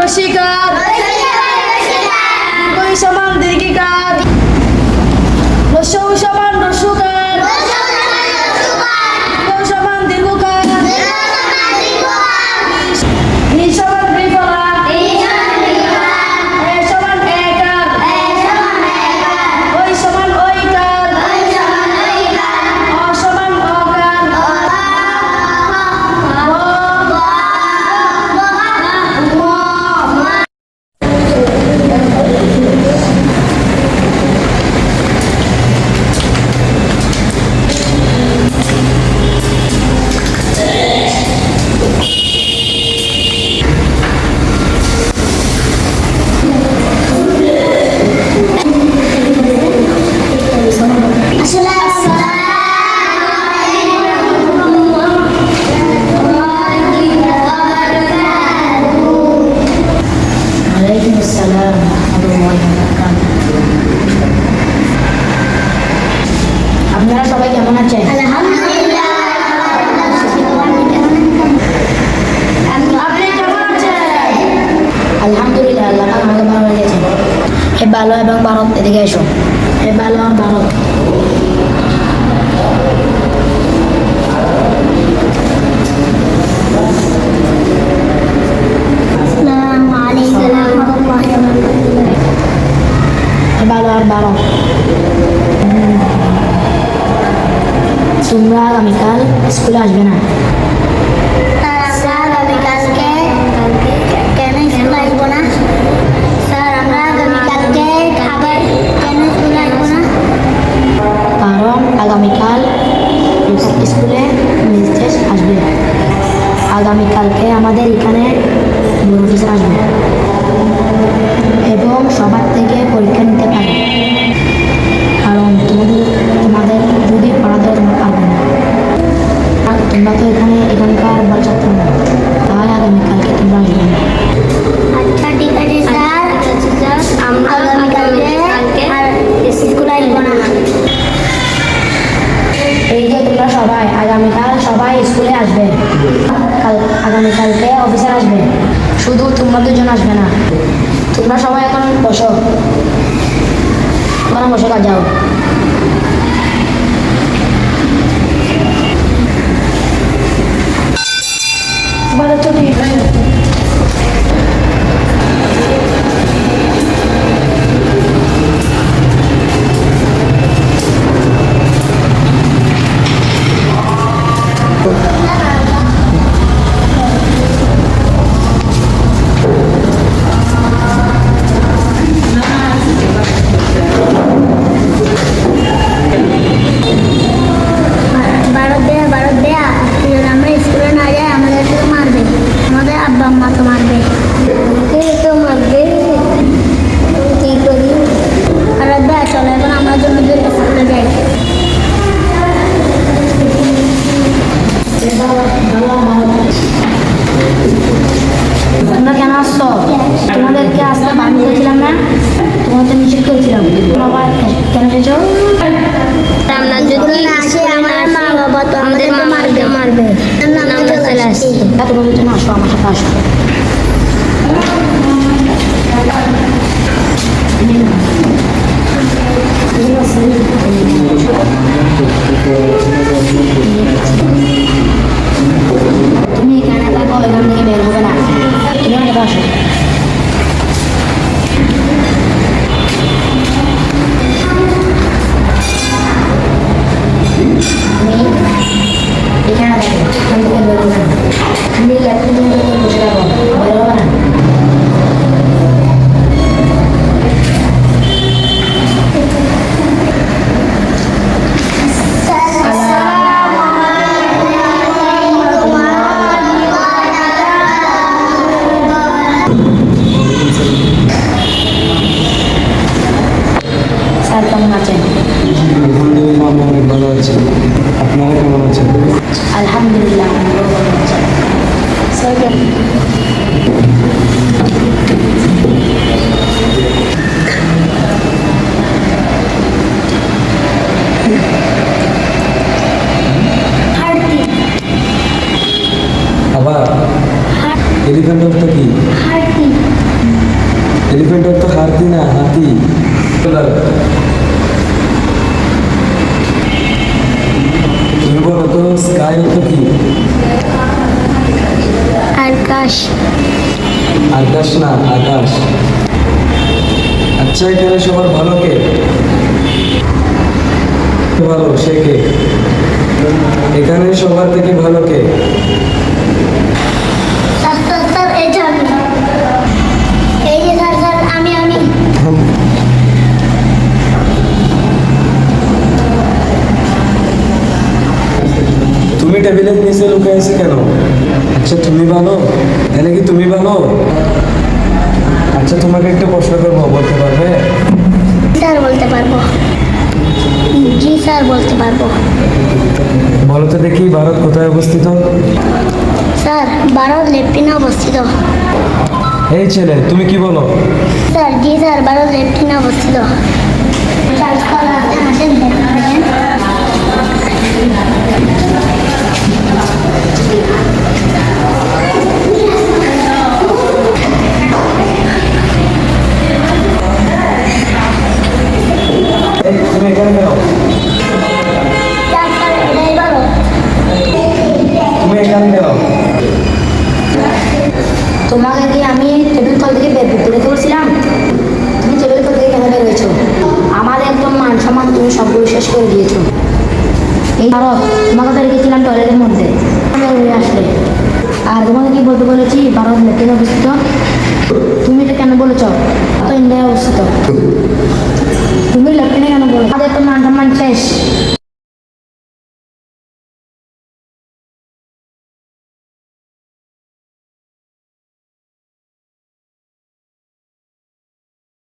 রসিকার দীর্ঘ সমান দীর্ঘিকার রস্যৌ সমান রস্যকার দীর্ঘ সমান দীর্ঘকার নি সমান ত্রিফলা এ সমান একার ওই সমান ওইকার অ সমান অকার Waalaikumsalam warahmatullahi wabarakatuh. আপনারা সবাই কেমন আছেন? আলহামদুলিল্লাহ। আপনি কেমন আছেন? আলহামদুলিল্লাহ, আল্লাহ আমাকে ভালো রেখেছে। হে ভালো এবং ভারত, এদিকে এসো। হে ভালো আর ভারত। ভালো আর ভালো। তোমরা আগামীকাল স্কুলে আসবে না? স্যার আগামীকালকে কেন স্কুলে আসবো না? স্যার আমরা আগামীকালকে খাবার কেন স্কুলে আসবো না? কারণ আগামীকাল স্কুলে মিস্টেস আসবে। আগামীকালকে আমাদের এখানে বড় টিচার আসবে এবং সবার থেকে পরীক্ষা নিতে পারে। কারণ তোমাদের যদি পড়াতে তোমরা পারবে না, আর তোমরা তো এখানকার ভালো ছাত্র না, তাই আগামীকালকে তোমরা আসবে না। আচ্ছা ঠিক আছে স্যার, আমরা আগামীকালকে আর স্কুলে আসবো না। এই যে তোমরা সবাই আগামীকাল সবাই স্কুলে আসবে। আগামীকালকে অফিসার আসবে, শুধু তোমরা দুজন আসবে না। তোমরা সবাই এখন বসো, ওখানে বসো, কাজ যাও। বলো তো ঠিক আছে। ভারত দেয়া যদি আমরা স্কুলে না যাই আমাদেরকে মারবে, আমাদের আব্বা আম্মা তো মারবে, তো মারবে। কি করি? ভারত দেয়া চলো এখন আমরা জন্য স্কুলে যাই। তোমরা কেন আসছো? তোমাদেরকে আসতে বারণ করেছিলাম না? তোমাদের নিষেধ করেছিলাম, তোমরা কেন এসেছো? আমরা যদি না আসি আমার মা বাবা তো আমাদের মারবে। আমরা চলে আসছি। তোমাদের জন্য আসো, আমার সাথে আসো। তুমি এখানে থাকো, এখান থেকে বের হবে না। তুমি আমার সাথে আসো। এখানে দেখো, এখান থেকে বের হবে না। তুমি ল্যাপটপে বসে থাকো, বের হবে না। স্যার কেমন আছেন? আলহামদুলিল্লাহ, আমি অনেক ভালো আছি। আপনারা কেমন আছেন? আলহামদুলিল্লাহ, আমরাও ভালো আছি। স্যার আবার এলিফ্যান্ট অর্থ কি? হার্টি হাতি না, হাতি। তুমি বলো তো স্কাই তো কি? আকাশ। আকাশ না, আকাশ। আচ্ছা, এখানে সবার ভালো কে? ভালো সে কে? এখানে সবার থেকে ভালো কে? স্যার স্যার স্যার এই যে আমি, এই যে স্যার স্যার আমি। তুমি টেবিলের নিচে লুকে আছো কেন? আচ্ছা তুমি ভালো, তাহলে কি তুমি ভালো? আচ্ছা তোমাকে একটা প্রশ্ন করবো, বলতে পারবে? স্যার বলতে পারবো। জি স্যার বলতে পারবো। বলো তো দেখি ভারত কোথায় অবস্থিত? স্যার ভারত লেফটিনে অবস্থিত। এই ছেলে তুমি কি বলো? স্যার জি স্যার ভারত লেফটিনে অবস্থিত। স্যার স্যার আসেন দেখেন। এই, তুমি এখানে কেন? স্যার স্যার এটাই ভারত। তুমি এখানে কেন? তোমাকে কি আমি টেবিল তল থেকে বেরোতে বলছিলাম? তুমি টেবিল তল থেকে কেন বের হয়েছো? আমাদের একদম মান সম্মান তুমি সবগুলো শেষ করে দিয়েছো। এই ভারত, তোমাকে তো রেখেছিলাম টয়লেটের মধ্যে, বের হয়ে আসলে। আর তোমাকে কি বলতে বলেছি ভারত লেফটিনে অবস্থিত? তুমি এটা কেন বলেছ তো ইন্ডিয়ায় অবস্থিত? তুমি লেফটিনে কেন বলো? আমাদের তো মান সম্মান শেষ।